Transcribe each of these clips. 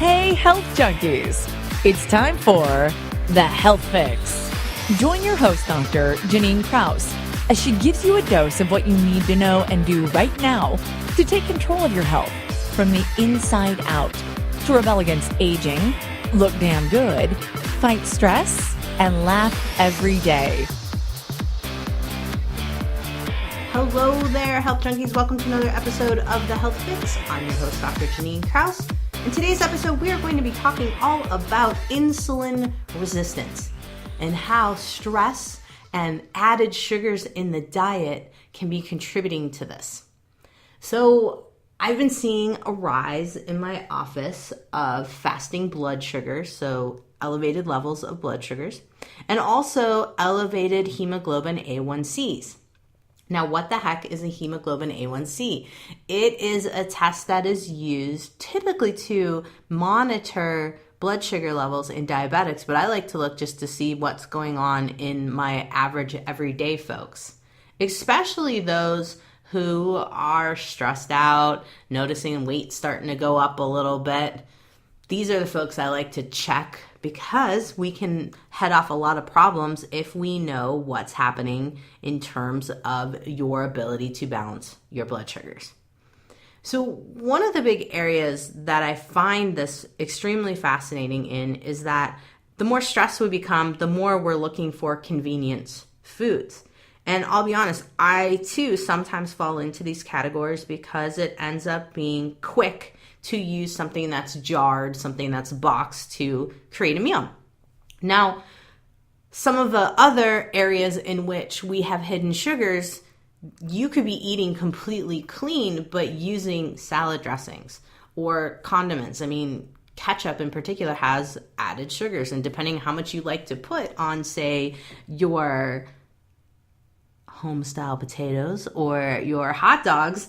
Hey, health junkies! It's time for The Health Fix. Join your host, Dr. Jannine Krause, as she gives you a dose of what you need to know and do right now to take control of your health from the inside out, to rebel against aging, look damn good, fight stress, and laugh every day. Hello there, health junkies. Welcome to another episode of The Health Fix. I'm your host, Dr. Jannine Krause. In today's episode, we are going to be talking all about insulin resistance and how stress and added sugars in the diet can be contributing to this. So I've been seeing a rise in my office of fasting blood sugars, so elevated levels of blood sugars, and also elevated hemoglobin A1Cs. Now, what the heck is a hemoglobin A1C? It is a test that is used typically to monitor blood sugar levels in diabetics, but I like to look just to see what's going on in my average everyday folks, especially those who are stressed out, noticing weight starting to go up a little bit. These are the folks I like to check because we can head off a lot of problems if we know what's happening in terms of your ability to balance your blood sugars. So one of the big areas that I find this extremely fascinating in is that the more stressed we become, the more we're looking for convenience foods. And I'll be honest, I too sometimes fall into these categories because it ends up being quick to use something that's jarred, something that's boxed to create a meal. Now, some of the other areas in which we have hidden sugars, you could be eating completely clean, but using salad dressings or condiments. I mean, ketchup in particular has added sugars, and depending on how much you like to put on, say, your home-style potatoes or your hot dogs,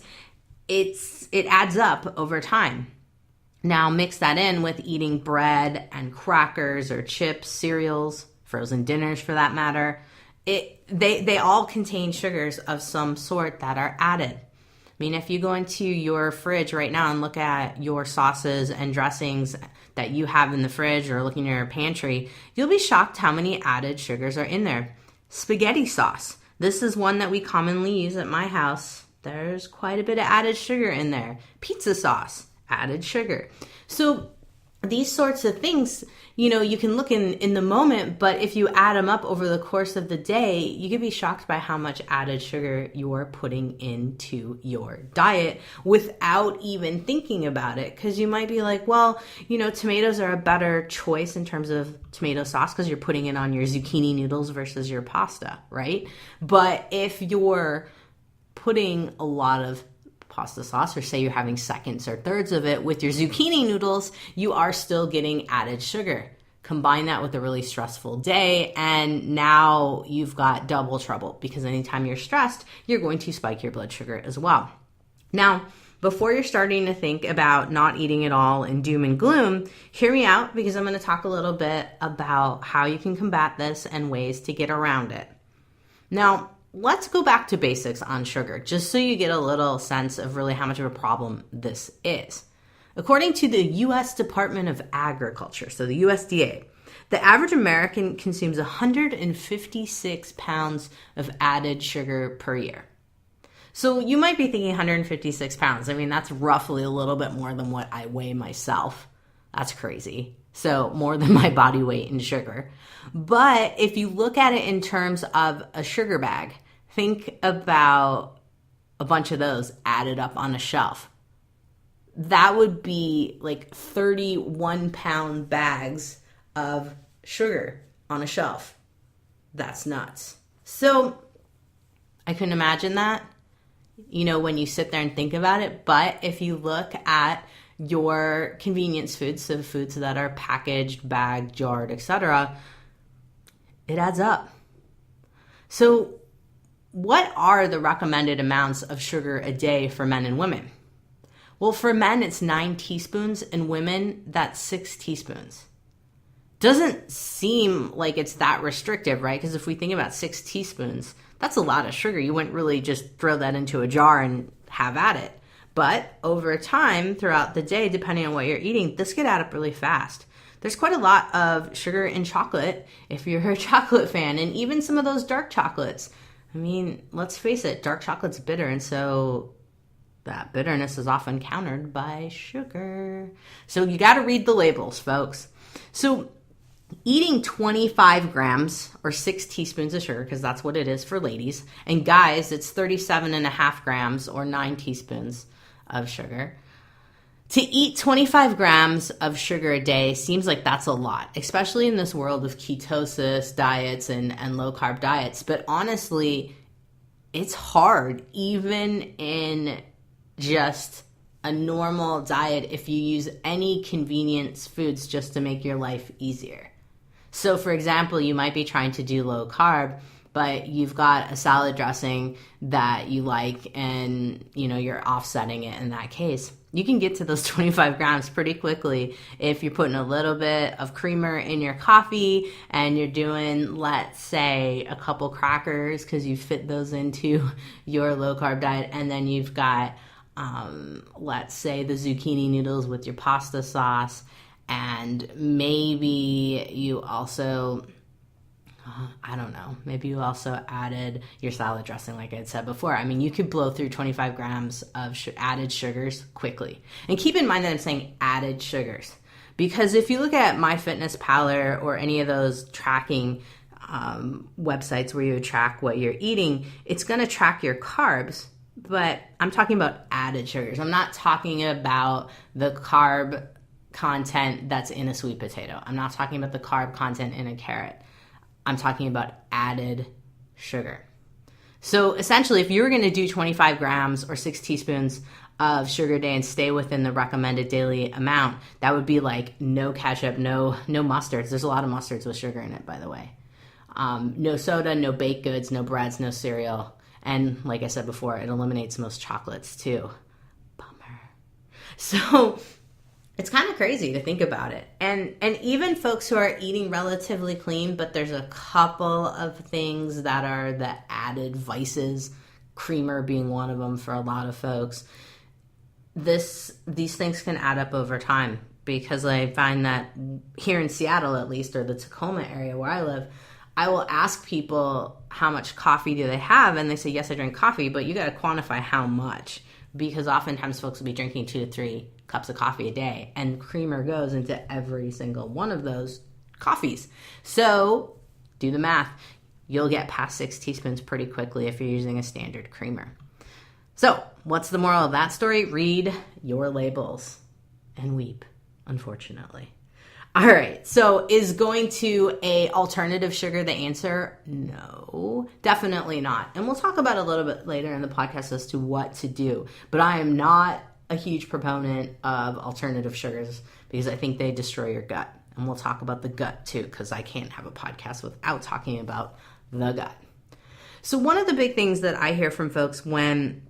it adds up over time. Now mix that in with eating bread and crackers or chips, cereals, frozen dinners for that matter. They all contain sugars of some sort that are added. I mean, if you go into your fridge right now and look at your sauces and dressings that you have in the fridge or look in your pantry, you'll be shocked how many added sugars are in there. Spaghetti sauce. This is one that we commonly use at my house. There's quite a bit of added sugar in there. Pizza sauce, added sugar. So these sorts of things, you can look in the moment, but if you add them up over the course of the day, you could be shocked by how much added sugar you're putting into your diet without even thinking about it. Because you might be like, well, tomatoes are a better choice in terms of tomato sauce because you're putting it on your zucchini noodles versus your pasta, right? But if you're putting a lot of pasta sauce, or say you're having seconds or thirds of it with your zucchini noodles, you are still getting added sugar. Combine that with a really stressful day, and now you've got double trouble because anytime you're stressed, you're going to spike your blood sugar as well. Now, before you're starting to think about not eating it all and doom and gloom, hear me out because I'm going to talk a little bit about how you can combat this and ways to get around it. Now, let's go back to basics on sugar, just so you get a little sense of really how much of a problem this is. According to the U.S. Department of Agriculture, so the USDA, the average American consumes 156 pounds of added sugar per year. So you might be thinking 156 pounds. I mean, that's roughly a little bit more than what I weigh myself. That's crazy. So more than my body weight in sugar. But if you look at it in terms of a sugar bag, think about a bunch of those added up on a shelf. That would be like 31-pound bags of sugar on a shelf. That's nuts. So I couldn't imagine that, when you sit there and think about it. But if you look at your convenience foods, so foods that are packaged, bagged, jarred, etc., it adds up. So what are the recommended amounts of sugar a day for men and women? Well, for men, it's 9 teaspoons, and women, that's 6 teaspoons. Doesn't seem like it's that restrictive, right? Because if we think about 6 teaspoons, that's a lot of sugar. You wouldn't really just throw that into a jar and have at it. But over time, throughout the day, depending on what you're eating, this could add up really fast. There's quite a lot of sugar in chocolate if you're a chocolate fan, and even some of those dark chocolates. I mean, let's face it, dark chocolate's bitter, and so that bitterness is often countered by sugar. So you got to read the labels, folks. So eating 25 grams or 6 teaspoons of sugar, because that's what it is for ladies, and guys, it's 37.5 grams or 9 teaspoons of sugar. To eat 25 grams of sugar a day seems like that's a lot, especially in this world of ketosis diets and low-carb diets. But honestly, it's hard, even in just a normal diet, if you use any convenience foods just to make your life easier. So, for example, you might be trying to do low-carb, but you've got a salad dressing that you like and, you're offsetting it in that case. You can get to those 25 grams pretty quickly if you're putting a little bit of creamer in your coffee and you're doing, let's say, a couple crackers because you fit those into your low-carb diet, and then you've got, let's say, the zucchini noodles with your pasta sauce, and maybe you also... maybe you also added your salad dressing like I had said before. I mean, you could blow through 25 grams of added sugars quickly. And keep in mind that I'm saying added sugars, because if you look at MyFitnessPal or any of those tracking websites where you track what you're eating, it's going to track your carbs, but I'm talking about added sugars. I'm not talking about the carb content that's in a sweet potato. I'm not talking about the carb content in a carrot. I'm talking about added sugar. So essentially, if you were going to do 25 grams or 6 teaspoons of sugar a day and stay within the recommended daily amount, that would be like no ketchup, no mustards. There's a lot of mustards with sugar in it, by the way. No soda, no baked goods, no breads, no cereal. And like I said before, it eliminates most chocolates too. Bummer. So it's kind of crazy to think about it. And even folks who are eating relatively clean, but there's a couple of things that are the added vices, creamer being one of them for a lot of folks. These things can add up over time, because I find that here in Seattle, at least, or the Tacoma area where I live, I will ask people how much coffee do they have, and they say, yes, I drink coffee, but you got to quantify how much, because oftentimes folks will be drinking 2 to 3 cups of coffee a day, and creamer goes into every single one of those coffees. So do the math. You'll get past 6 teaspoons pretty quickly if you're using a standard creamer. So what's the moral of that story? Read your labels and weep, unfortunately. All right, so is going to a alternative sugar the answer? No, definitely not. And we'll talk about it a little bit later in the podcast as to what to do. But I am not a huge proponent of alternative sugars, because I think they destroy your gut. And we'll talk about the gut too, because I can't have a podcast without talking about the gut. So one of the big things that I hear from folks when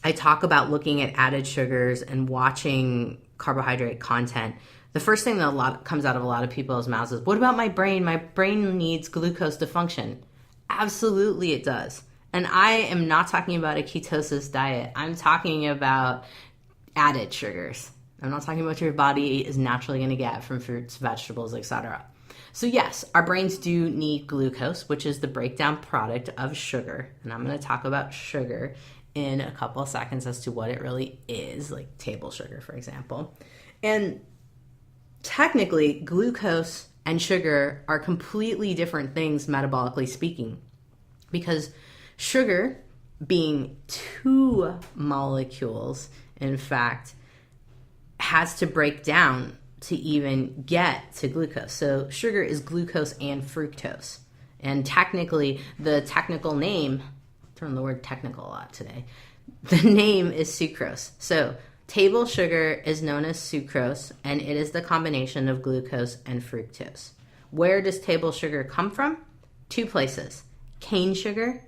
I talk about looking at added sugars and watching carbohydrate content, the first thing that comes out of a lot of people's mouths is, what about my brain? My brain needs glucose to function. Absolutely it does. And I am not talking about a ketosis diet. I'm talking about added sugars. I'm not talking about what your body is naturally going to get from fruits, vegetables, etc. So yes, our brains do need glucose, which is the breakdown product of sugar. And I'm going to talk about sugar in a couple of seconds as to what it really is, like table sugar, for example. And technically, glucose and sugar are completely different things, metabolically speaking, because sugar, being 2 molecules, in fact, has to break down to even get to glucose. So sugar is glucose and fructose. And technically, the technical name, I'm throwing the word technical a lot today, the name is sucrose. So table sugar is known as sucrose, and it is the combination of glucose and fructose. Where does table sugar come from? 2 places. Cane sugar,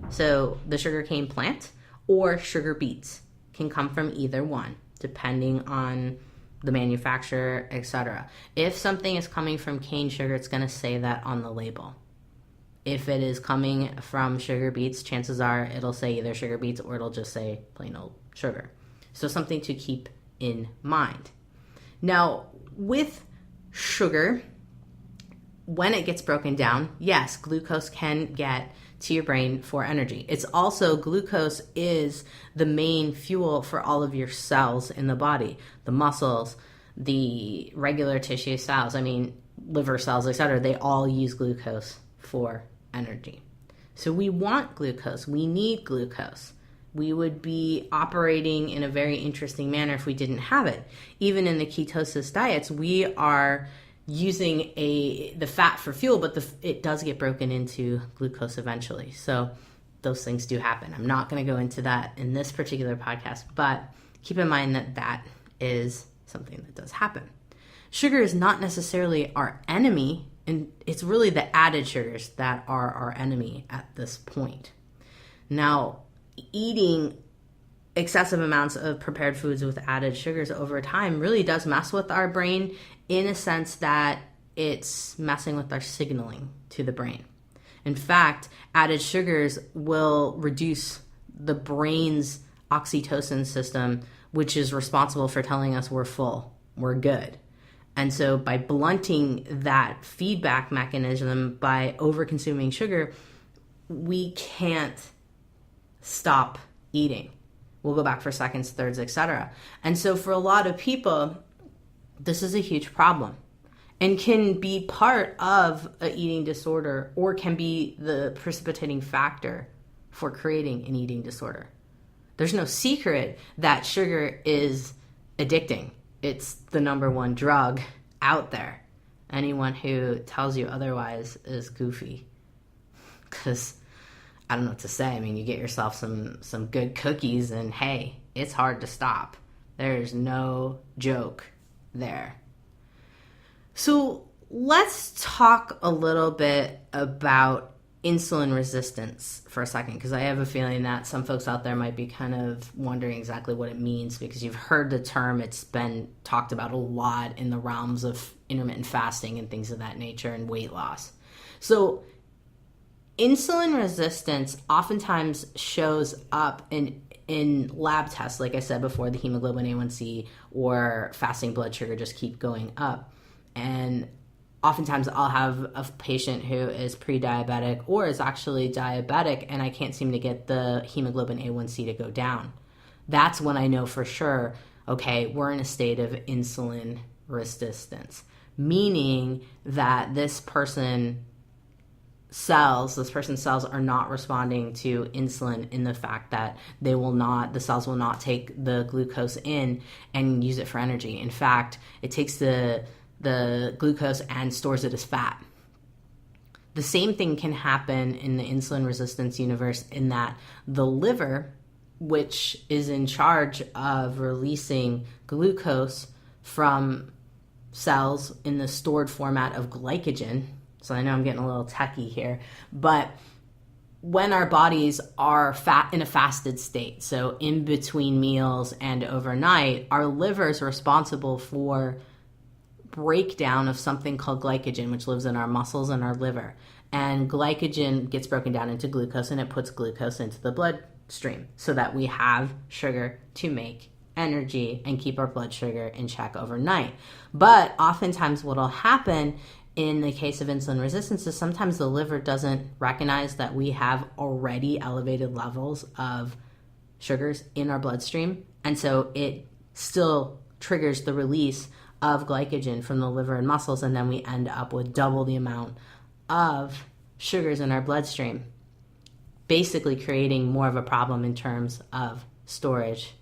so the sugar cane plant, or sugar beets can come from either one, depending on the manufacturer, etc. If something is coming from cane sugar, it's going to say that on the label. If it is coming from sugar beets, chances are it'll say either sugar beets or it'll just say plain old sugar. So something to keep in mind. Now, with sugar, when it gets broken down, yes, glucose can get to your brain for energy. It's also, glucose is the main fuel for all of your cells in the body, the muscles, the regular tissue cells, liver cells, etc. They all use glucose for energy. So we want glucose. We need glucose. We would be operating in a very interesting manner if we didn't have it. Even in the ketosis diets, we are using the fat for fuel, but it does get broken into glucose eventually. So those things do happen. I'm not going to go into that in this particular podcast, but keep in mind that that is something that does happen. Sugar is not necessarily our enemy, and it's really the added sugars that are our enemy at this point. Now, eating excessive amounts of prepared foods with added sugars over time really does mess with our brain, in a sense that it's messing with our signaling to the brain. In fact, added sugars will reduce the brain's oxytocin system, which is responsible for telling us we're full, we're good. And so by blunting that feedback mechanism, by over-consuming sugar, we can't stop eating. We'll go back for seconds, thirds, etc. And so for a lot of people, this is a huge problem and can be part of an eating disorder, or can be the precipitating factor for creating an eating disorder. There's no secret that sugar is addicting. It's the number one drug out there. Anyone who tells you otherwise is goofy. Because I don't know what to say. You get yourself some good cookies and hey, it's hard to stop. There's no joke there. So let's talk a little bit about insulin resistance for a second, because I have a feeling that some folks out there might be kind of wondering exactly what it means, because you've heard the term. It's been talked about a lot in the realms of intermittent fasting and things of that nature, and weight loss. So insulin resistance oftentimes shows up in lab tests, like I said before, the hemoglobin A1C or fasting blood sugar just keep going up. And oftentimes I'll have a patient who is pre-diabetic or is actually diabetic, and I can't seem to get the hemoglobin A1C to go down. That's when I know for sure, okay, we're in a state of insulin resistance, meaning that this person's cells are not responding to insulin, in the fact that the cells will not take the glucose in and use it for energy. In fact, it takes the glucose and stores it as fat. The same thing can happen in the insulin resistance universe, in that the liver, which is in charge of releasing glucose from cells in the stored format of glycogen. So I know I'm getting a little techie here, but when our bodies are in a fasted state, so in between meals and overnight, our liver is responsible for breakdown of something called glycogen, which lives in our muscles and our liver. And glycogen gets broken down into glucose, and it puts glucose into the bloodstream so that we have sugar to make energy and keep our blood sugar in check overnight. But oftentimes what will happen in the case of insulin resistance is sometimes the liver doesn't recognize that we have already elevated levels of sugars in our bloodstream. And so it still triggers the release of glycogen from the liver and muscles, and then we end up with double the amount of sugars in our bloodstream, basically creating more of a problem in terms of storage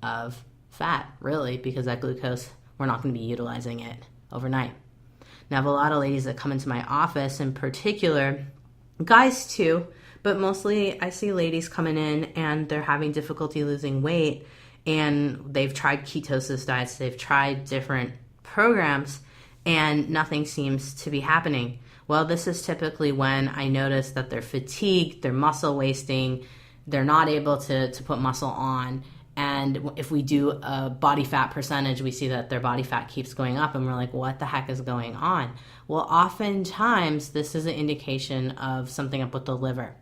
of fat, really, because that glucose, we're not going to be utilizing it overnight. Now, I have a lot of ladies that come into my office, in particular, guys too, but mostly I see ladies coming in and they're having difficulty losing weight, and they've tried ketosis diets, they've tried different programs, and nothing seems to be happening. Well, this is typically when I notice that they're fatigued, they're muscle wasting, they're not able to put muscle on. And if we do a body fat percentage, we see that their body fat keeps going up, and we're like, what the heck is going on? Well, oftentimes this is an indication of something up with the liver.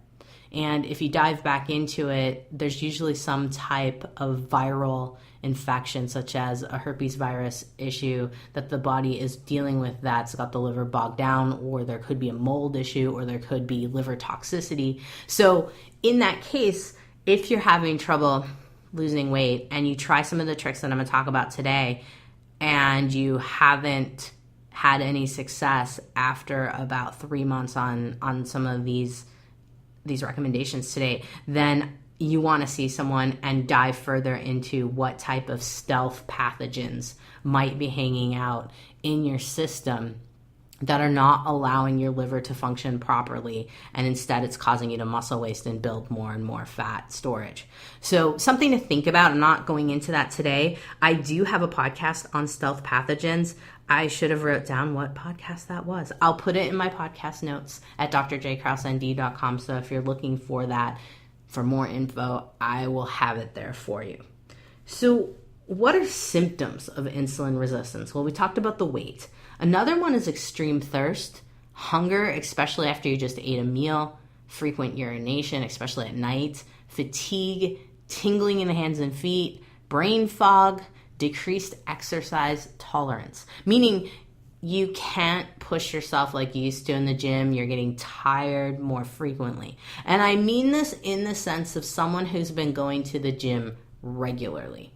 And if you dive back into it, there's usually some type of viral infection, such as a herpes virus issue that the body is dealing with that's got the liver bogged down, or there could be a mold issue, or there could be liver toxicity. So in that case, if you're having trouble losing weight and you try some of the tricks that I'm going to talk about today and you haven't had any success after about 3 months on some of these recommendations today, then you want to see someone and dive further into what type of stealth pathogens might be hanging out in your system that are not allowing your liver to function properly, and instead it's causing you to muscle waste and build more and more fat storage. So something to think about. I'm not going into that today. I do have a podcast on stealth pathogens. I should have wrote down what podcast that was. I'll put it in my podcast notes at drjkrausend.com. So if you're looking for that, for more info, I will have it there for you. So what are symptoms of insulin resistance? Well, we talked about the weight. Another one is extreme thirst, hunger, especially after you just ate a meal, frequent urination, especially at night, fatigue, tingling in the hands and feet, brain fog, decreased exercise tolerance, meaning you can't push yourself like you used to in the gym. You're getting tired more frequently. And I mean this in the sense of someone who's been going to the gym regularly.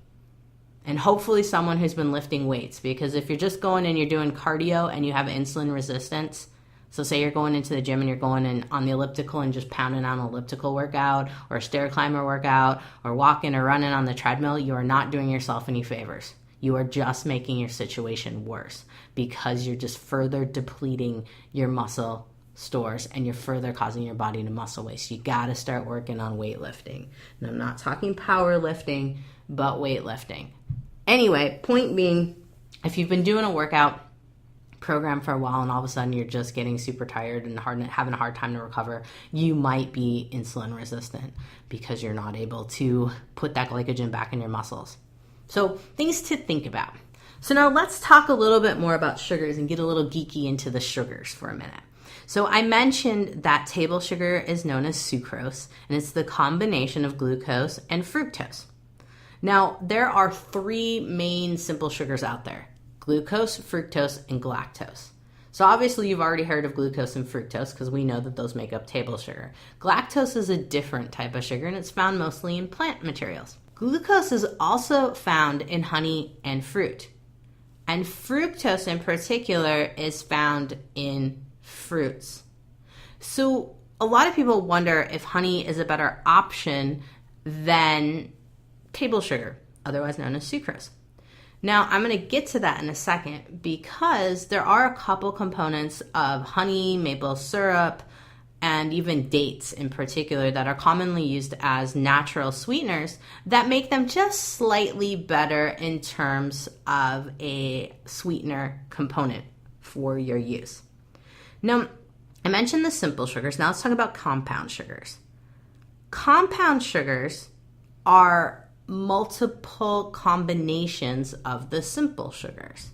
And hopefully someone who's been lifting weights, because if you're just going and you're doing cardio and you have insulin resistance, so say you're going into the gym and you're going in on the elliptical and just pounding on an elliptical workout or a stair climber workout or walking or running on the treadmill, you are not doing yourself any favors. You are just making your situation worse because you're just further depleting your muscle stores and you're further causing your body to muscle waste. You got to start working on weightlifting. And I'm not talking powerlifting, but weightlifting. Anyway, point being, if you've been doing a workout program for a while and all of a sudden you're just getting super tired and having a hard time to recover, you might be insulin resistant because you're not able to put that glycogen back in your muscles. So things to think about. So now let's talk a little bit more about sugars and get a little geeky into the sugars for a minute. So I mentioned that table sugar is known as sucrose, and it's the combination of glucose and fructose. Now, there are 3 main simple sugars out there: glucose, fructose, and galactose. So obviously you've already heard of glucose and fructose because we know that those make up table sugar. Galactose is a different type of sugar, and it's found mostly in plant materials. Glucose is also found in honey and fruit. And fructose in particular is found in fruits. So a lot of people wonder if honey is a better option than table sugar, otherwise known as sucrose. Now, I'm going to get to that in a second because there are a couple components of honey, maple syrup, and even dates in particular that are commonly used as natural sweeteners that make them just slightly better in terms of a sweetener component for your use. Now, I mentioned the simple sugars. Now let's talk about compound sugars. Compound sugars are multiple combinations of the simple sugars.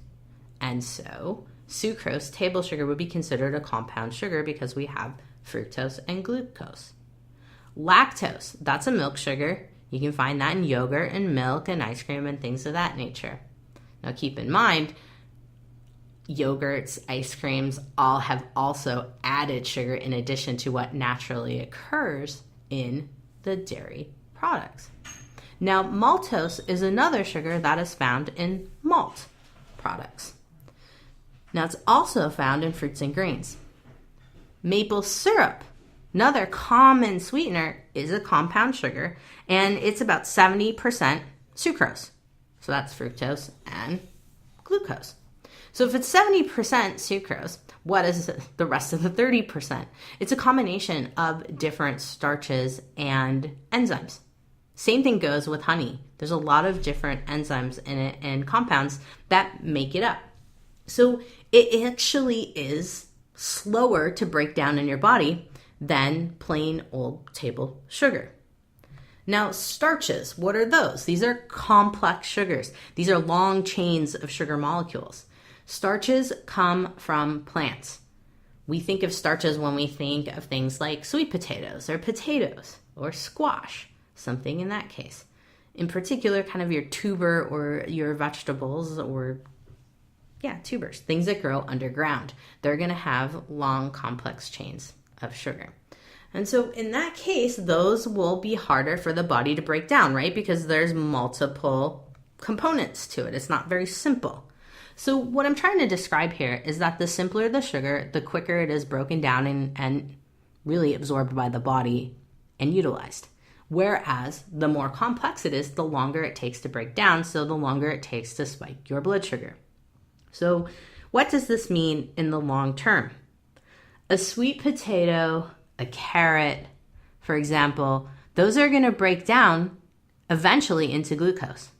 And so sucrose, table sugar, would be considered a compound sugar because we have fructose and glucose. Lactose, that's a milk sugar. You can find that in yogurt and milk and ice cream and things of that nature. Now keep in mind, yogurts, ice creams all have also added sugar in addition to what naturally occurs in the dairy products. Now, maltose is another sugar that is found in malt products. Now, it's also found in fruits and grains. Maple syrup, another common sweetener, is a compound sugar, and it's about 70% sucrose. So that's fructose and glucose. So if it's 70% sucrose, what is the rest of the 30%? It's a combination of different starches and enzymes. Same thing goes with honey. There's a lot of different enzymes in it and compounds that make it up. So it actually is slower to break down in your body than plain old table sugar. Now, starches, what are those? These are complex sugars. These are long chains of sugar molecules. Starches come from plants. We think of starches when we think of things like sweet potatoes or squash, something in that case. In particular, kind of your tuber or your vegetables or, tubers, things that grow underground. They're going to have long, complex chains of sugar. And so in that case, those will be harder for the body to break down, right? Because there's multiple components to it. It's not very simple. So what I'm trying to describe here is that the simpler the sugar, the quicker it is broken down and really absorbed by the body and utilized. Whereas the more complex it is, the longer it takes to break down, so the longer it takes to spike your blood sugar. So what does this mean in the long term? A sweet potato, a carrot, for example, those are going to break down eventually into glucose.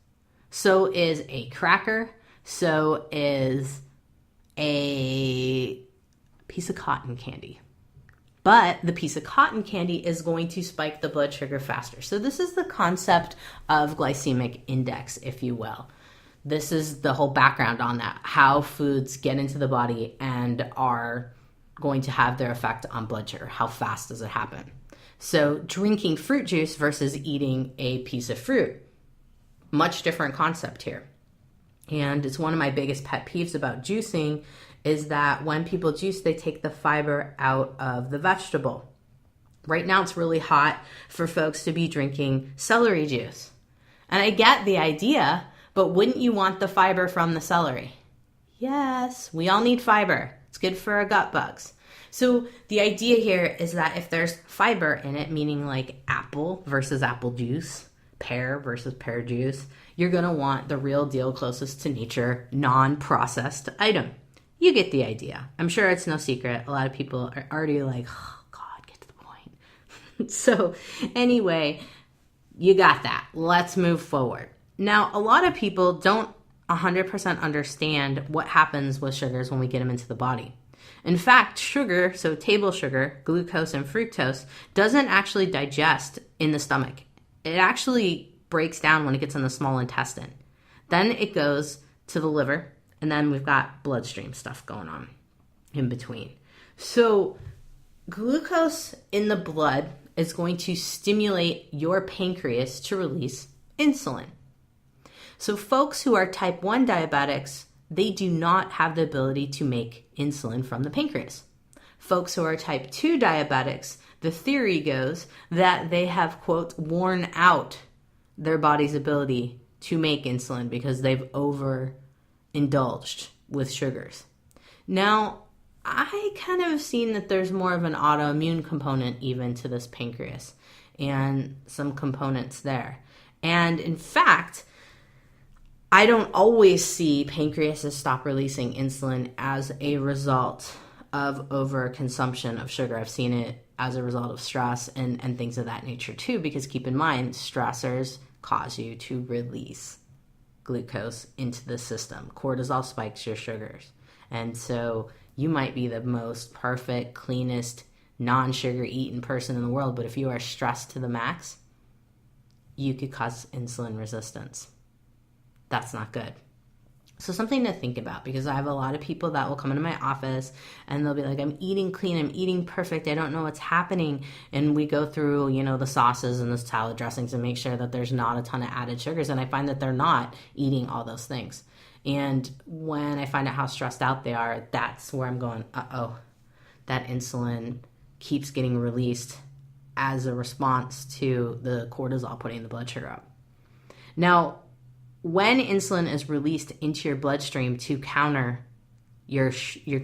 So is a cracker, so is a piece of cotton candy. But the piece of cotton candy is going to spike the blood sugar faster. So this is the concept of glycemic index, if you will. This is the whole background on that, how foods get into the body and are going to have their effect on blood sugar. How fast does it happen? So drinking fruit juice versus eating a piece of fruit, much different concept here. And it's one of my biggest pet peeves about juicing is that when people juice, they take the fiber out of the vegetable. Right now, it's really hot for folks to be drinking celery juice. And I get the idea, but wouldn't you want the fiber from the celery? Yes, we all need fiber. It's good for our gut bugs. So the idea here is that if there's fiber in it, meaning like apple versus apple juice, pear versus pear juice, you're going to want the real deal, closest to nature, non-processed item. You get the idea. I'm sure it's no secret. A lot of people are already like, oh God, get to the point. So anyway, you got that. Let's move forward. Now, a lot of people don't 100% understand what happens with sugars when we get them into the body. In fact, sugar, so table sugar, glucose and fructose, doesn't actually digest in the stomach. It actually breaks down when it gets in the small intestine. Then it goes to the liver, and then we've got bloodstream stuff going on in between. So glucose in the blood is going to stimulate your pancreas to release insulin. So folks who are type 1 diabetics, they do not have the ability to make insulin from the pancreas. Folks who are type 2 diabetics, the theory goes that they have, quote, worn out their body's ability to make insulin because they've overindulged with sugars. Now, I kind of seen that there's more of an autoimmune component even to this pancreas and some components there. And in fact, I don't always see pancreases stop releasing insulin as a result of overconsumption of sugar. I've seen it as a result of stress and things of that nature too, because keep in mind, stressors cause you to release glucose into the system. Cortisol spikes your sugars. And so you might be the most perfect, cleanest, non-sugar eating person in the world, but if you are stressed to the max, you could cause insulin resistance. That's not good. So something to think about, because I have a lot of people that will come into my office and they'll be like, I'm eating clean, I'm eating perfect, I don't know what's happening. And we go through, the sauces and the salad dressings and make sure that there's not a ton of added sugars. And I find that they're not eating all those things. And when I find out how stressed out they are, that's where I'm going, that insulin keeps getting released as a response to the cortisol putting the blood sugar up. Now, when insulin is released into your bloodstream to counter your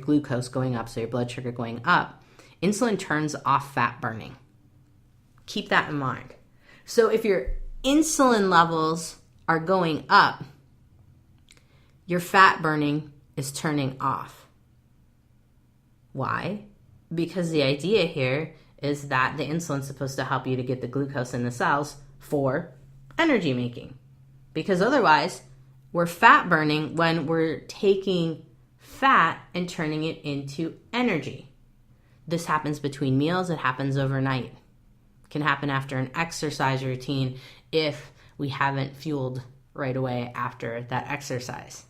glucose going up, so your blood sugar going up, insulin turns off fat burning. Keep that in mind. So if your insulin levels are going up, your fat burning is turning off. Why? Because the idea here is that the insulin is supposed to help you to get the glucose in the cells for energy making. Because otherwise, we're fat burning when we're taking fat and turning it into energy. This happens between meals. It happens overnight. It can happen after an exercise routine if we haven't fueled right away after that exercise.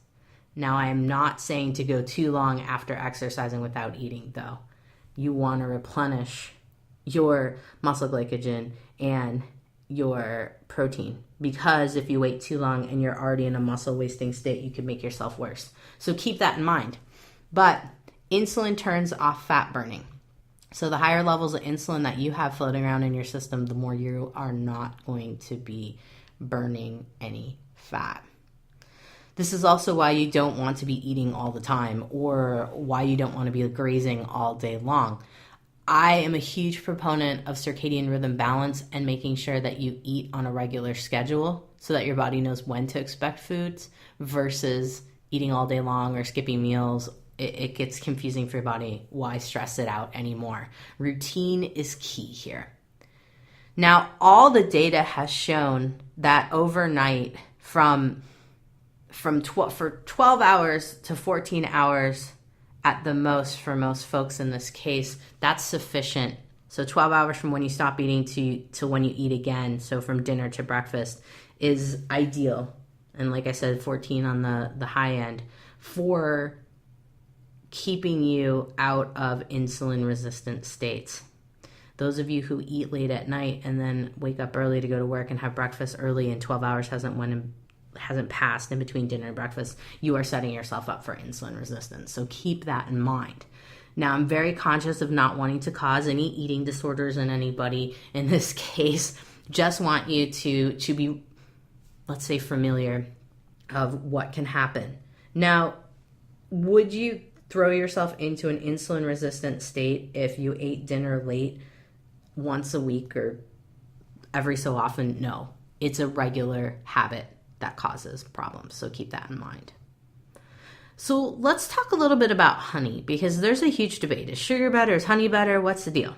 Now, I am not saying to go too long after exercising without eating, though. you want to replenish your muscle glycogen and your protein, because if you wait too long and you're already in a muscle wasting state, you could make yourself worse. So keep that in mind. But insulin turns off fat burning. So the higher levels of insulin that you have floating around in your system, the more you are not going to be burning any fat. This is also why you don't want to be eating all the time, or why you don't want to be grazing all day long. I am a huge proponent of circadian rhythm balance and making sure that you eat on a regular schedule so that your body knows when to expect foods versus eating all day long or skipping meals. It gets confusing for your body. Why stress it out anymore? Routine is key here. Now, all the data has shown that overnight for 12 hours to 14 hours at the most for most folks in this case, that's sufficient. So 12 hours from when you stop eating to when you eat again, so from dinner to breakfast, is ideal. And like I said, 14 on the high end for keeping you out of insulin resistant states. Those of you who eat late at night and then wake up early to go to work and have breakfast early and 12 hours hasn't passed in between dinner and breakfast, you are setting yourself up for insulin resistance. So keep that in mind. Now, I'm very conscious of not wanting to cause any eating disorders in anybody in this case. Just want you to be, let's say, familiar of what can happen. Now, would you throw yourself into an insulin resistant state if you ate dinner late once a week or every so often? No, it's a regular habit that causes problems. So keep that in mind. So let's talk a little bit about honey, because there's a huge debate. Is sugar better? Is honey better? What's the deal?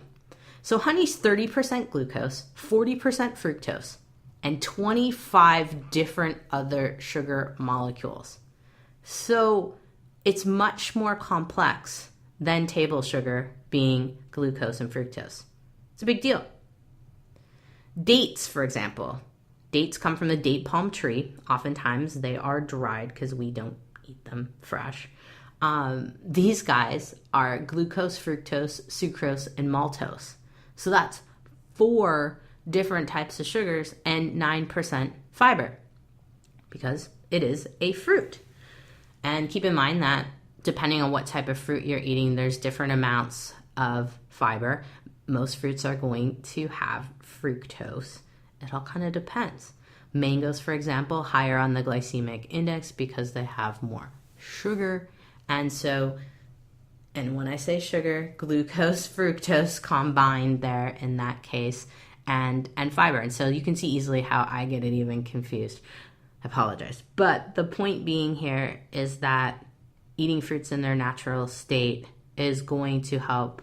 So honey's 30% glucose, 40% fructose, and 25 different other sugar molecules. So it's much more complex than table sugar being glucose and fructose. It's a big deal. Dates, for example. Dates come from the date palm tree. Oftentimes they are dried because we don't eat them fresh. These guys are glucose, fructose, sucrose, and maltose. So that's 4 different types of sugars and 9% fiber because it is a fruit. And keep in mind that depending on what type of fruit you're eating, there's different amounts of fiber. Most fruits are going to have fructose. It all kind of depends. Mangoes, for example, higher on the glycemic index because they have more sugar. And when I say sugar, glucose, fructose combined there in that case, and fiber. And so you can see easily how I get it even confused. I apologize. But the point being here is that eating fruits in their natural state is going to help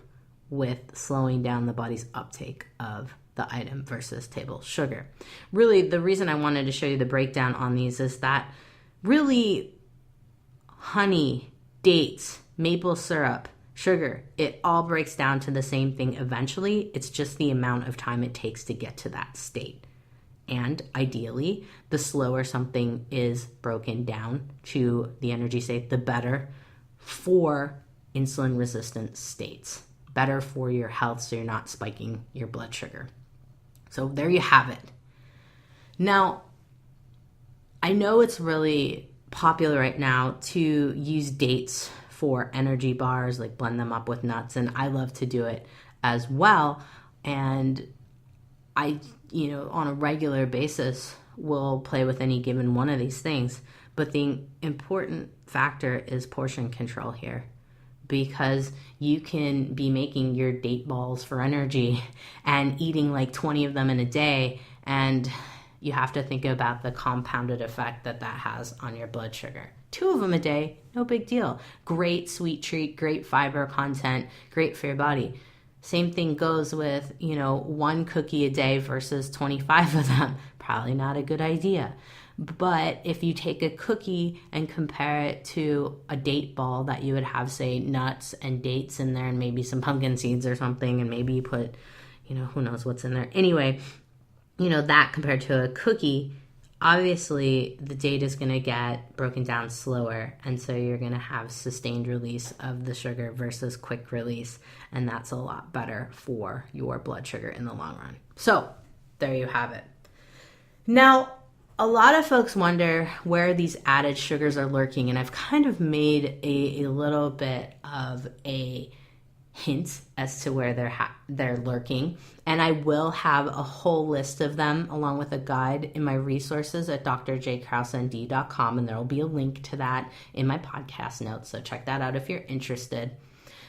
with slowing down the body's uptake of the item versus table sugar. Really, the reason I wanted to show you the breakdown on these is that really honey, dates, maple syrup, sugar, it all breaks down to the same thing eventually. It's just the amount of time it takes to get to that state. And ideally, the slower something is broken down to the energy state, the better for insulin resistant states. Better for your health so you're not spiking your blood sugar. So there you have it. Now, I know it's really popular right now to use dates for energy bars, like blend them up with nuts, and I love to do it as well. And I, on a regular basis, will play with any given one of these things. But the important factor is portion control here, because you can be making your date balls for energy and eating like 20 of them in a day, and you have to think about the compounded effect that has on your blood sugar. 2 of them a day, no big deal. Great sweet treat, great fiber content, great for your body. Same thing goes with, 1 cookie a day versus 25 of them. Probably not a good idea. But if you take a cookie and compare it to a date ball that you would have, say, nuts and dates in there and maybe some pumpkin seeds or something, and maybe you put, who knows what's in there. Anyway, that compared to a cookie, obviously the data is going to get broken down slower, and so you're going to have sustained release of the sugar versus quick release, and that's a lot better for your blood sugar in the long run. So there you have it. Now, a lot of folks wonder where these added sugars are lurking, and I've kind of made a little bit of a hint as to where they're lurking, and I will have a whole list of them along with a guide in my resources at drjkrausend.com, and there will be a link to that in my podcast notes, so check that out if you're interested.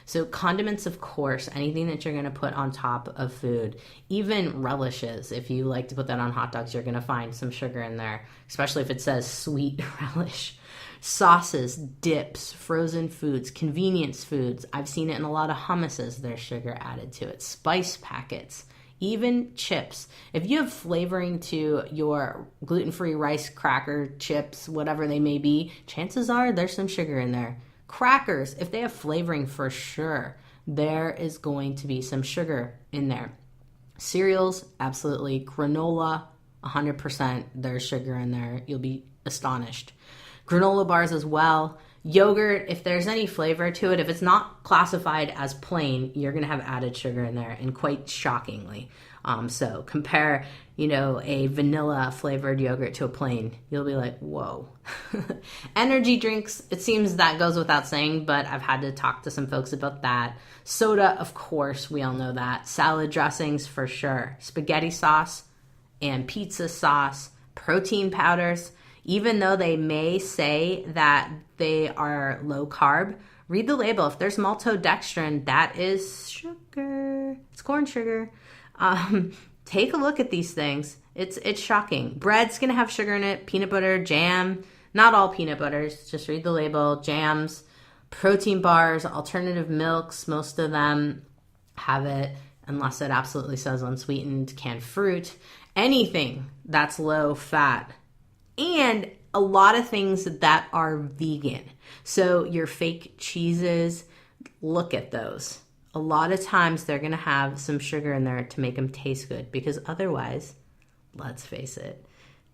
So condiments, of course, anything that you're going to put on top of food, even relishes. If you like to put that on hot dogs, you're going to find some sugar in there, especially if it says sweet relish. Sauces, dips, frozen foods, convenience foods. I've seen it in a lot of hummuses. There's sugar added to it. Spice packets, even chips. If you have flavoring to your gluten-free rice cracker chips, whatever they may be, chances are there's some sugar in there. Crackers, if they have flavoring, for sure, there is going to be some sugar in there. Cereals, absolutely. Granola, 100%, there's sugar in there. You'll be astonished. Granola bars as well. Yogurt, if there's any flavor to it, if it's not classified as plain, you're going to have added sugar in there, and quite shockingly. So compare, a vanilla flavored yogurt to a plain. You'll be like, whoa. Energy drinks, it seems that goes without saying, but I've had to talk to some folks about that. Soda, of course, we all know that. Salad dressings, for sure. Spaghetti sauce and pizza sauce. Protein powders, even though they may say that they are low carb, read the label. If there's maltodextrin, that is sugar. It's corn sugar. Take a look at these things. It's shocking. Bread's going to have sugar in it, peanut butter, jam. Not all peanut butters, just read the label. Jams, protein bars, alternative milks, most of them have it, unless it absolutely says unsweetened. Canned fruit, anything that's low fat. And a lot of things that are vegan. So your fake cheeses, look at those. A lot of times they're going to have some sugar in there to make them taste good, because otherwise, let's face it,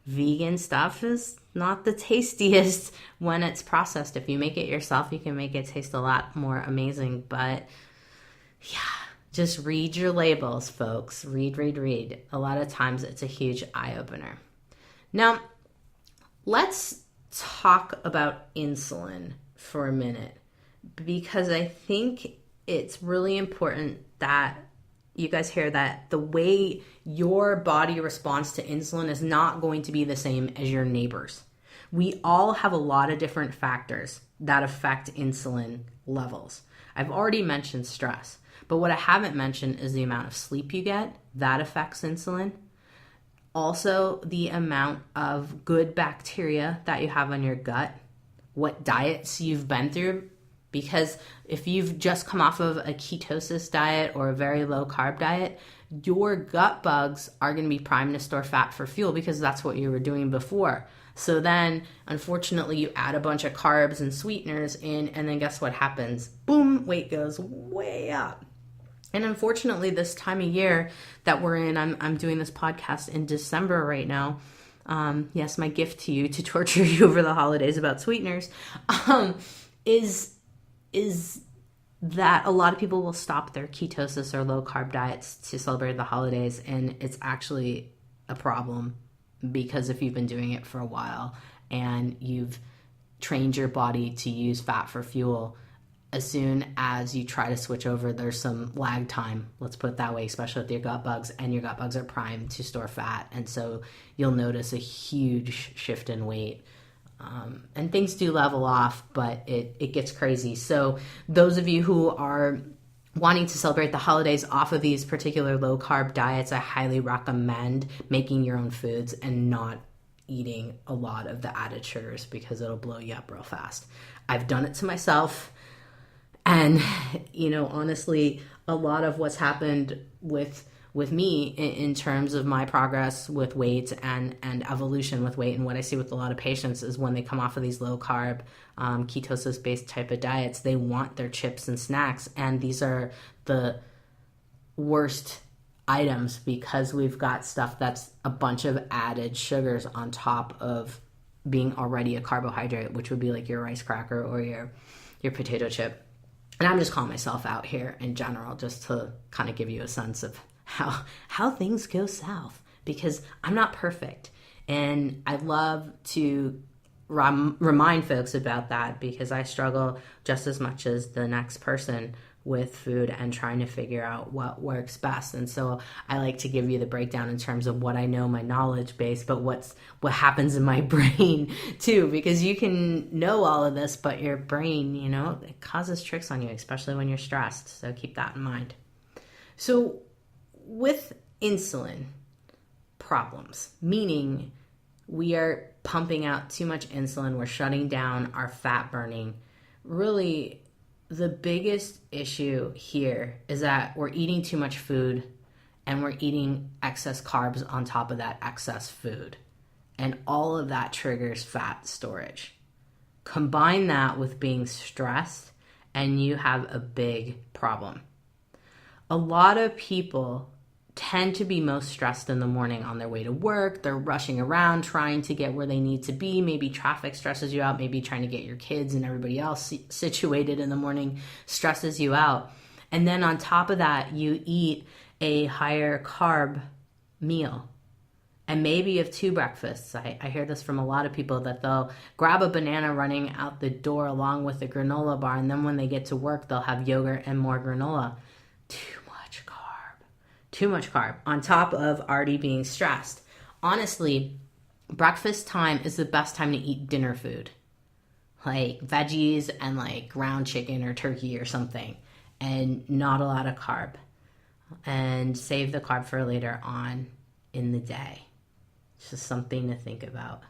vegan stuff is not the tastiest when it's processed. If you make it yourself, you can make it taste a lot more amazing. But yeah, just read your labels, folks. Read. A lot of times it's a huge eye-opener. Now, let's talk about insulin for a minute, because I think it's really important that you guys hear that the way your body responds to insulin is not going to be the same as your neighbor's. We all have a lot of different factors that affect insulin levels. I've already mentioned stress, but what I haven't mentioned is the amount of sleep you get. That affects insulin. Also, the amount of good bacteria that you have on your gut, what diets you've been through. Because if you've just come off of a ketosis diet or a very low carb diet, your gut bugs are going to be primed to store fat for fuel, because that's what you were doing before. So then, unfortunately, you add a bunch of carbs and sweeteners in, and then guess what happens? Boom, weight goes way up. And unfortunately, this time of year that we're in, I'm doing this podcast in December right now. Yes, my gift to you to torture you over the holidays about sweeteners is that a lot of people will stop their ketosis or low carb diets to celebrate the holidays, and it's actually a problem, because if you've been doing it for a while and you've trained your body to use fat for fuel, as soon as you try to switch over, there's some lag time, let's put it that way, especially with your gut bugs, and your gut bugs are primed to store fat, and so you'll notice a huge shift in weight. And things do level off, but it gets crazy. So those of you who are wanting to celebrate the holidays off of these particular low carb diets, I highly recommend making your own foods and not eating a lot of the added sugars, because it'll blow you up real fast. I've done it to myself. And, honestly, a lot of what's happened with me in terms of my progress with weight and evolution with weight, and what I see with a lot of patients is when they come off of these low carb, ketosis based type of diets, they want their chips and snacks. And these are the worst items because we've got stuff that's a bunch of added sugars on top of being already a carbohydrate, which would be like your rice cracker or your potato chip. And I'm just calling myself out here in general, just to kind of give you a sense of how things go south, because I'm not perfect. And I love to remind folks about that, because I struggle just as much as the next person with food and trying to figure out what works best. And so I like to give you the breakdown in terms of what I know, my knowledge base, but what happens in my brain too, because you can know all of this, but your brain, it causes tricks on you, especially when you're stressed. So keep that in mind. So with insulin problems, meaning we are pumping out too much insulin, we're shutting down our fat burning, really the biggest issue here is that we're eating too much food and we're eating excess carbs on top of that excess food. And all of that triggers fat storage. Combine that with being stressed and you have a big problem. A lot of people tend to be most stressed in the morning on their way to work. They're rushing around trying to get where they need to be. Maybe traffic stresses you out. Maybe trying to get your kids and everybody else situated in the morning stresses you out. And then on top of that, you eat a higher carb meal. And maybe you have 2 breakfasts. I hear this from a lot of people, that they'll grab a banana running out the door along with a granola bar, and then when they get to work, they'll have yogurt and more granola. Too much carb on top of already being stressed. Honestly, breakfast time is the best time to eat dinner food, like veggies and like ground chicken or turkey or something, and not a lot of carb, and save the carb for later on in the day. It's just something to think about.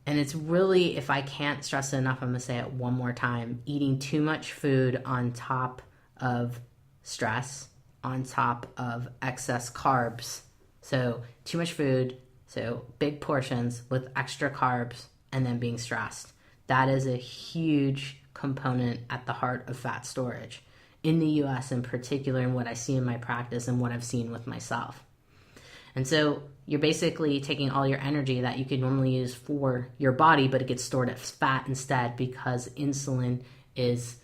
And it's really, if I can't stress it enough, I'm going to say it one more time, eating too much food on top of stress, on top of excess carbs. So too much food, so big portions with extra carbs, and then being stressed. That is a huge component at the heart of fat storage in the US in particular, and what I see in my practice and what I've seen with myself. And so you're basically taking all your energy that you could normally use for your body, but it gets stored as fat instead, because insulin is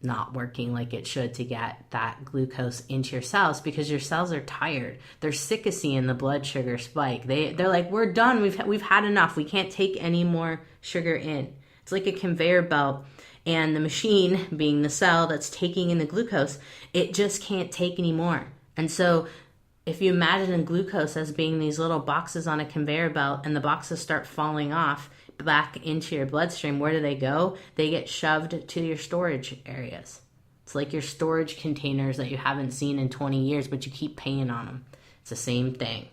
not working like it should to get that glucose into your cells, because your cells are tired. They're sick of seeing the blood sugar spike. They're like, we're done. We've had enough. We can't take any more sugar in. It's like a conveyor belt, and the machine, being the cell that's taking in the glucose, it just can't take any more. And so if you imagine glucose as being these little boxes on a conveyor belt, and the boxes start falling off back into your bloodstream, where do they go? They get shoved to your storage areas. It's like your storage containers that you haven't seen in 20 years, but you keep paying on them. It's the same thing.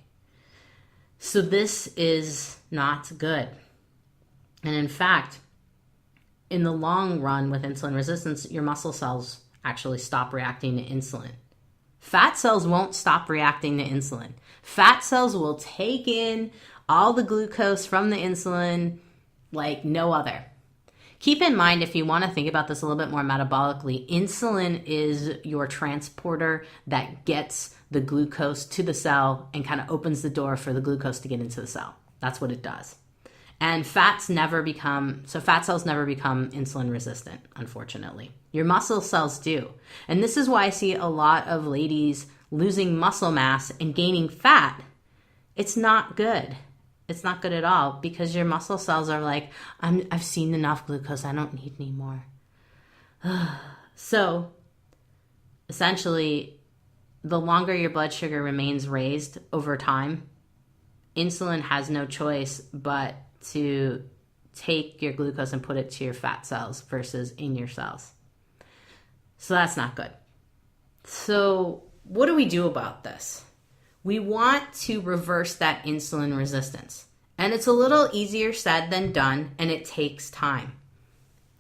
So this is not good. And in fact, in the long run with insulin resistance, your muscle cells actually stop reacting to insulin. Fat cells won't stop reacting to insulin. Fat cells will take in all the glucose from the insulin like no other. Keep in mind, if you want to think about this a little bit more metabolically, insulin is your transporter that gets the glucose to the cell and kind of opens the door for the glucose to get into the cell. That's what it does. And fat cells never become insulin resistant, unfortunately. Your muscle cells do. And this is why I see a lot of ladies losing muscle mass and gaining fat. It's not good. It's not good at all, because your muscle cells are like, I've seen enough glucose. I don't need any more. So essentially, the longer your blood sugar remains raised over time, insulin has no choice but to take your glucose and put it to your fat cells versus in your cells. So that's not good. So what do we do about this? We want to reverse that insulin resistance. And it's a little easier said than done, and it takes time.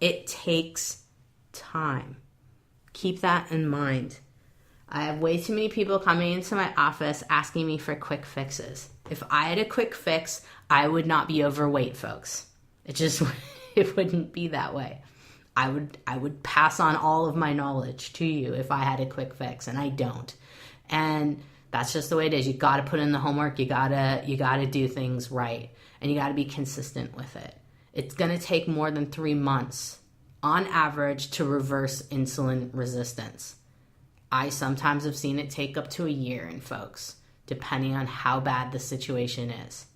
It takes time. Keep that in mind. I have way too many people coming into my office asking me for quick fixes. If I had a quick fix, I would not be overweight, folks. It wouldn't be that way. I would pass on all of my knowledge to you if I had a quick fix, and I don't. And that's just the way it is. You got to put in the homework. You got to do things right, and you got to be consistent with it. It's going to take more than 3 months on average to reverse insulin resistance. I sometimes have seen it take up to a year in folks, depending on how bad the situation is.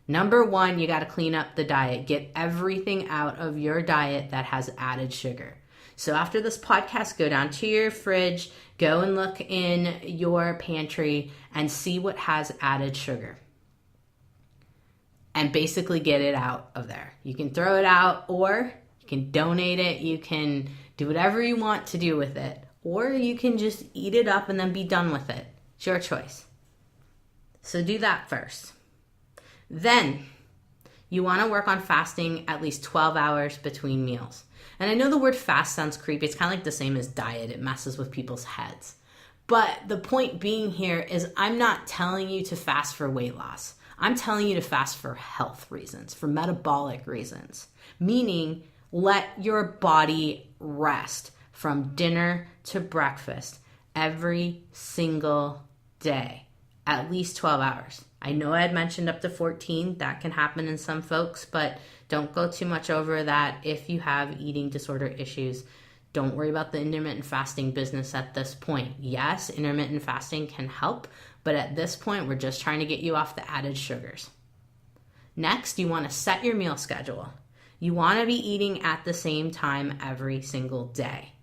Number one, you got to clean up the diet. Get everything out of your diet that has added sugar. So after this podcast, go down to your fridge, go and look in your pantry and see what has added sugar. And basically get it out of there. You can throw it out, or you can donate it. You can do whatever you want to do with it. Or you can just eat it up and then be done with it. It's your choice. So do that first. Then you want to work on fasting at least 12 hours between meals. And I know the word fast sounds creepy. It's kind of like the same as diet. It messes with people's heads. But the point being here is I'm not telling you to fast for weight loss. I'm telling you to fast for health reasons, for metabolic reasons. Meaning, let your body rest from dinner to breakfast every single day, at least 12 hours. I know I had mentioned up to 14. That can happen in some folks, but don't go too much over that if you have eating disorder issues. Don't worry about the intermittent fasting business at this point. Yes, intermittent fasting can help, but at this point, we're just trying to get you off the added sugars. Next, you want to set your meal schedule. You want to be eating at the same time every single day.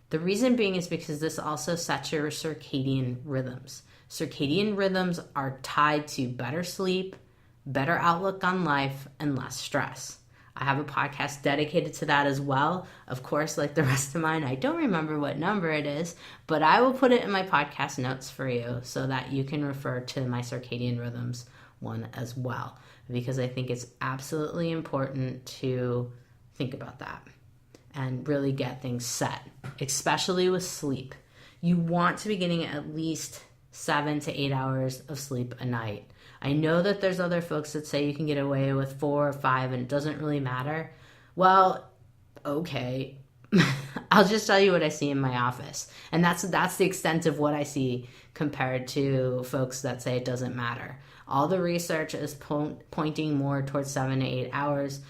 The reason being is because this also sets your circadian rhythms. Circadian rhythms are tied to better sleep, better outlook on life, and less stress. I have a podcast dedicated to that as well. Of course, like the rest of mine, I don't remember what number it is, but I will put it in my podcast notes for you so that you can refer to my circadian rhythms one as well, because I think it's absolutely important to think about that and really get things set, especially with sleep. You want to be getting at least 7 to 8 hours of sleep a night. I know that there's other folks that say you can get away with 4 or 5 and it doesn't really matter. Well, okay. I'll just tell you what I see in my office. And that's the extent of what I see compared to folks that say it doesn't matter. All the research is pointing more towards 7 to 8 hours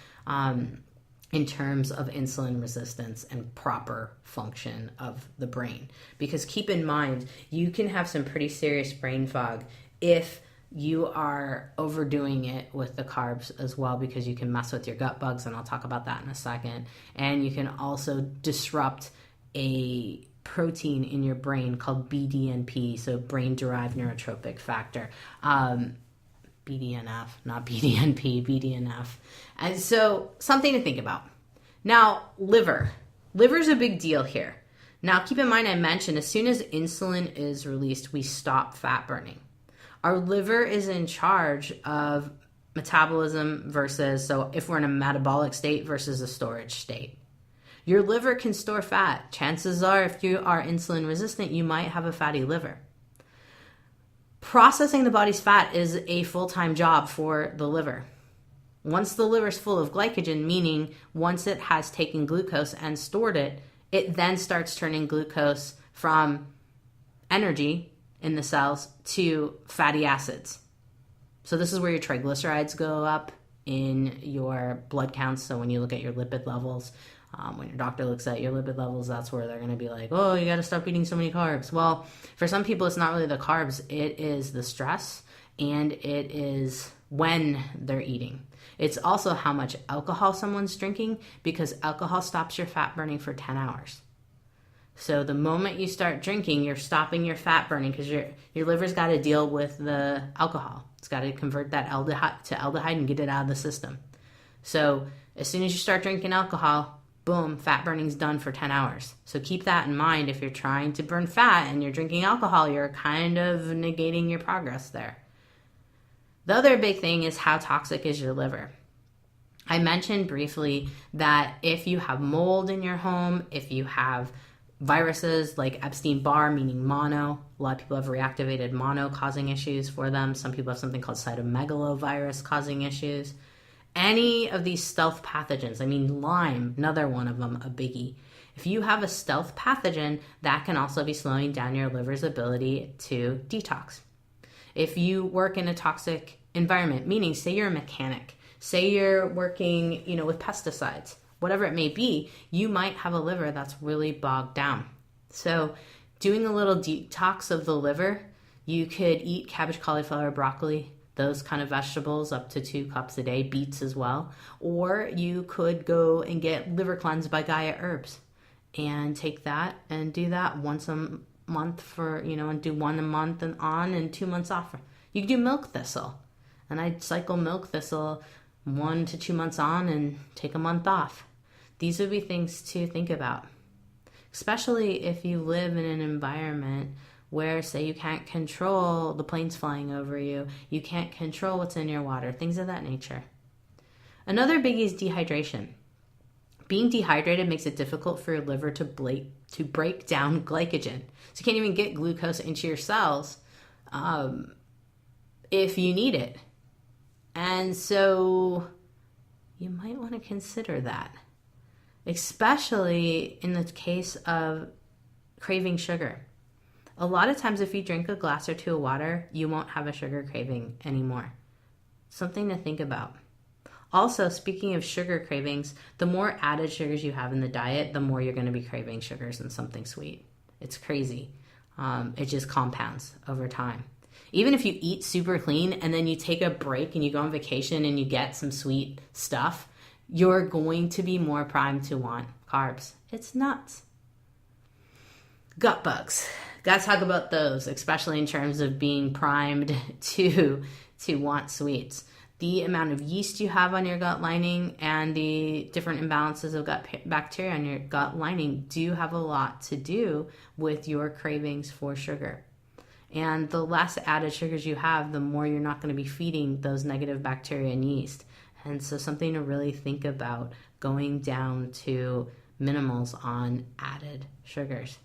in terms of insulin resistance and proper function of the brain. Because keep in mind, you can have some pretty serious brain fog if you are overdoing it with the carbs as well, because you can mess with your gut bugs, and I'll talk about that in a second. And you can also disrupt a protein in your brain called BDNP, so brain-derived neurotropic factor. BDNF, not BDNP, BDNF. And so something to think about. Now, liver. Liver's a big deal here. Now, keep in mind, I mentioned as soon as insulin is released, we stop fat burning. Our liver is in charge of metabolism versus, so if we're in a metabolic state versus a storage state. Your liver can store fat. Chances are, if you are insulin resistant, you might have a fatty liver. Processing the body's fat is a full-time job for the liver. Once the liver is full of glycogen, meaning once it has taken glucose and stored it, it then starts turning glucose from energy in the cells to fatty acids. So this is where your triglycerides go up in your blood counts. So when you look at your lipid levels, when your doctor looks at your lipid levels, that's where they're going to be like, oh, you got to stop eating so many carbs. Well, for some people, it's not really the carbs. It is the stress, and it is when they're eating. It's also how much alcohol someone's drinking, because alcohol stops your fat burning for 10 hours. So the moment you start drinking, you're stopping your fat burning, because your liver's got to deal with the alcohol. It's got to convert that aldehyde to aldehyde and get it out of the system. So as soon as you start drinking alcohol, boom, fat burning's done for 10 hours. So keep that in mind. If you're trying to burn fat and you're drinking alcohol, you're kind of negating your progress there. The other big thing is how toxic is your liver. I mentioned briefly that if you have mold in your home, if you have viruses like Epstein-Barr, meaning mono, a lot of people have reactivated mono causing issues for them. Some people have something called cytomegalovirus causing issues. Any of these stealth pathogens, I mean Lyme, another one of them, a biggie. If you have a stealth pathogen, that can also be slowing down your liver's ability to detox. If you work in a toxic environment, meaning say you're a mechanic, say you're working, with pesticides, whatever it may be, you might have a liver that's really bogged down. So doing a little detox of the liver, you could eat cabbage, cauliflower, broccoli, those kind of vegetables up to 2 cups a day, beets as well. Or you could go and get liver cleanse by Gaia Herbs and take that and do that once a month and do 1 a month and on and 2 months off. You could do milk thistle. And I'd cycle milk thistle 1 to 2 months on and take a month off. These would be things to think about, especially if you live in an environment where, say, you can't control the planes flying over you, you can't control what's in your water, things of that nature. Another biggie is dehydration. Being dehydrated makes it difficult for your liver to break down glycogen. So you can't even get glucose into your cells if you need it. And so you might want to consider that, especially in the case of craving sugar. A lot of times if you drink a glass or 2 of water, you won't have a sugar craving anymore. Something to think about. Also, speaking of sugar cravings, the more added sugars you have in the diet, the more you're going to be craving sugars and something sweet. It's crazy. It just compounds over time. Even if you eat super clean and then you take a break and you go on vacation and you get some sweet stuff, you're going to be more primed to want carbs. It's nuts. Gut bugs. Gotta talk about those, especially in terms of being primed to want sweets. The amount of yeast you have on your gut lining and the different imbalances of gut bacteria on your gut lining do have a lot to do with your cravings for sugar. And the less added sugars you have, the more you're not going to be feeding those negative bacteria and yeast. And so something to really think about, going down to minimals on added sugars.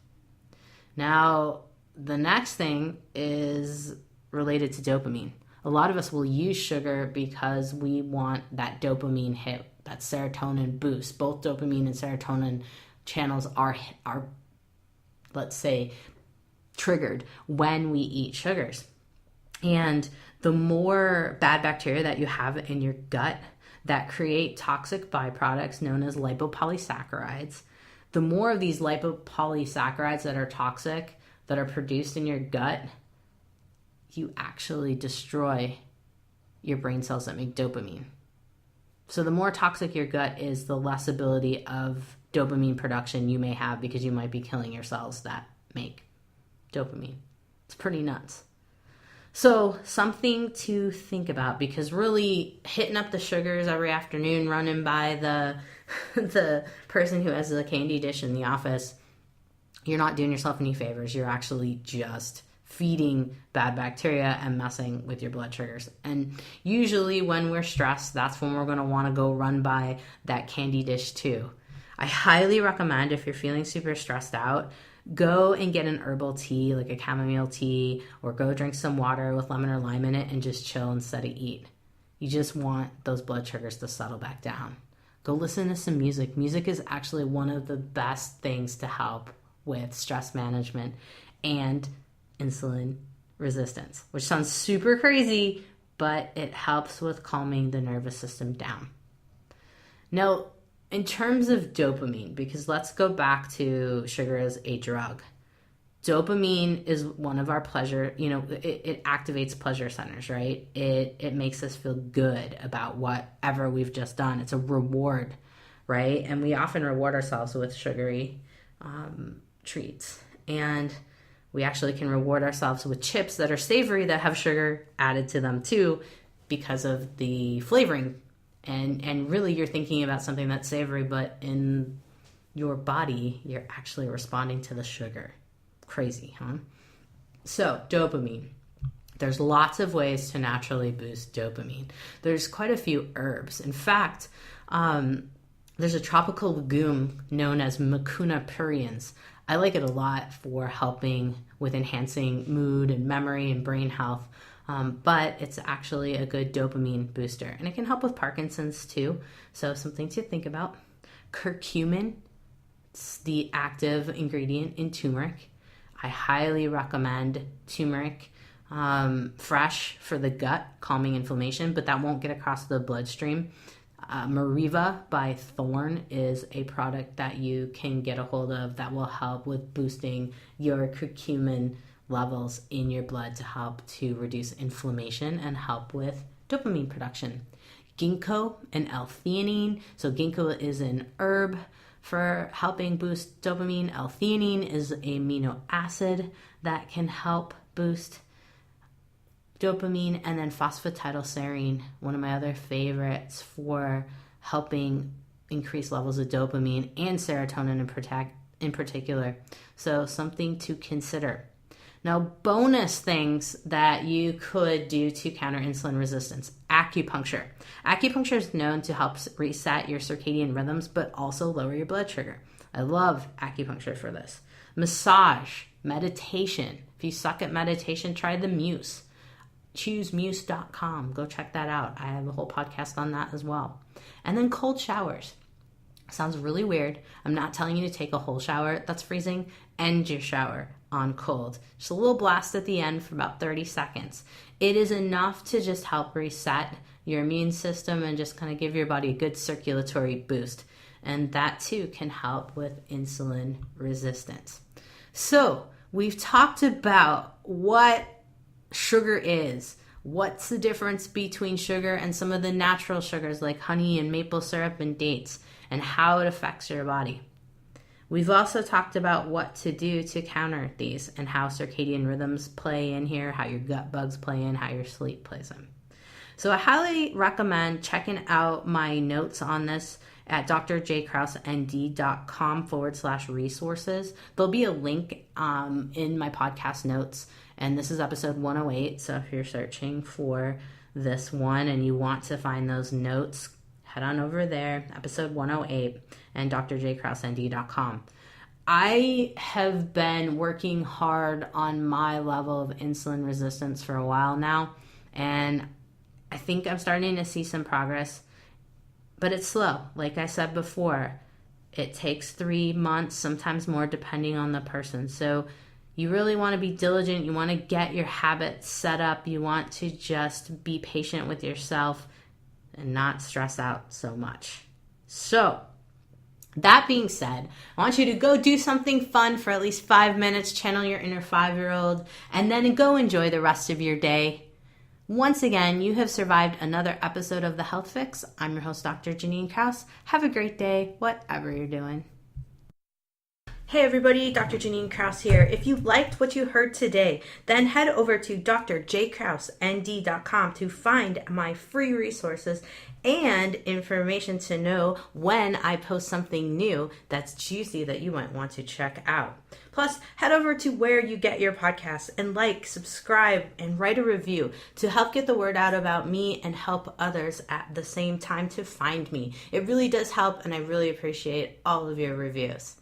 Now, the next thing is related to dopamine. A lot of us will use sugar because we want that dopamine hit, that serotonin boost. Both dopamine and serotonin channels are let's say, triggered when we eat sugars. And the more bad bacteria that you have in your gut that create toxic byproducts known as lipopolysaccharides, the more of these lipopolysaccharides that are toxic that are produced in your gut, you actually destroy your brain cells that make dopamine. So the more toxic your gut is, the less ability of dopamine production you may have, because you might be killing your cells that make dopamine. It's pretty nuts. So something to think about, because really hitting up the sugars every afternoon, running by the person who has the candy dish in the office, you're not doing yourself any favors. You're actually just feeding bad bacteria and messing with your blood sugars. And usually when we're stressed, that's when we're going to want to go run by that candy dish too. I highly recommend, if you're feeling super stressed out, go and get an herbal tea, like a chamomile tea, or go drink some water with lemon or lime in it and just chill instead of eat. You just want those blood sugars to settle back down. Go listen to some music. Music is actually one of the best things to help with stress management and insulin resistance, which sounds super crazy, but it helps with calming the nervous system down. Now, in terms of dopamine, because let's go back to sugar as a drug. Dopamine is one of our pleasure, it activates pleasure centers, right? It makes us feel good about whatever we've just done. It's a reward, right? And we often reward ourselves with sugary treats. And we actually can reward ourselves with chips that are savory that have sugar added to them too, because of the flavoring. And really you're thinking about something that's savory, but in your body, you're actually responding to the sugar. Crazy, huh? So dopamine. There's lots of ways to naturally boost dopamine. There's quite a few herbs. In fact, there's a tropical legume known as Mucuna pruriens. I like it a lot for helping with enhancing mood and memory and brain health. But it's actually a good dopamine booster, and it can help with Parkinson's too. So something to think about. Curcumin, It's the active ingredient in turmeric. I highly recommend turmeric fresh for the gut, calming inflammation, but that won't get across the bloodstream. Mariva by Thorne is a product that you can get a hold of that will help with boosting your curcumin levels in your blood to help to reduce inflammation and help with dopamine production. Ginkgo and L-theanine. So ginkgo is an herb for helping boost dopamine. L-theanine is an amino acid that can help boost dopamine. And then phosphatidylserine, one of my other favorites for helping increase levels of dopamine and serotonin in particular. So something to consider. Now, bonus things that you could do to counter insulin resistance. Acupuncture. Acupuncture is known to help reset your circadian rhythms, but also lower your blood sugar. I love acupuncture for this. Massage, meditation. If you suck at meditation, try the Muse. ChooseMuse.com. Go check that out. I have a whole podcast on that as well. And then cold showers. Sounds really weird. I'm not telling you to take a whole shower that's freezing. End your shower on cold. Just a little blast at the end for about 30 seconds. It is enough to just help reset your immune system and just kind of give your body a good circulatory boost. And that too can help with insulin resistance. So we've talked about what sugar is. What's the difference between sugar and some of the natural sugars like honey and maple syrup and dates, and how it affects your body. We've also talked about what to do to counter these and how circadian rhythms play in here, how your gut bugs play in, how your sleep plays in. So I highly recommend checking out my notes on this at drjkrausend.com/resources. There'll be a link in my podcast notes, and this is episode 108. So if you're searching for this one and you want to find those notes, head on over there, episode 108, and drjkrausend.com. I have been working hard on my level of insulin resistance for a while now, and I think I'm starting to see some progress, but it's slow. Like I said before, it takes 3 months, sometimes more, depending on the person. So you really want to be diligent. You want to get your habits set up. You want to just be patient with yourself and not stress out so much. So that being said, I want you to go do something fun for at least 5 minutes, channel your inner 5-year-old, and then go enjoy the rest of your day. Once again, you have survived another episode of The Health Fix. I'm your host, Dr. Jannine Krause. Have a great day, whatever you're doing. Hey everybody, Dr. Jannine Krause here. If you liked what you heard today, then head over to drjkrausend.com to find my free resources and information to know when I post something new that's juicy that you might want to check out. Plus, head over to where you get your podcasts and subscribe, and write a review to help get the word out about me and help others at the same time to find me. It really does help, and I really appreciate all of your reviews.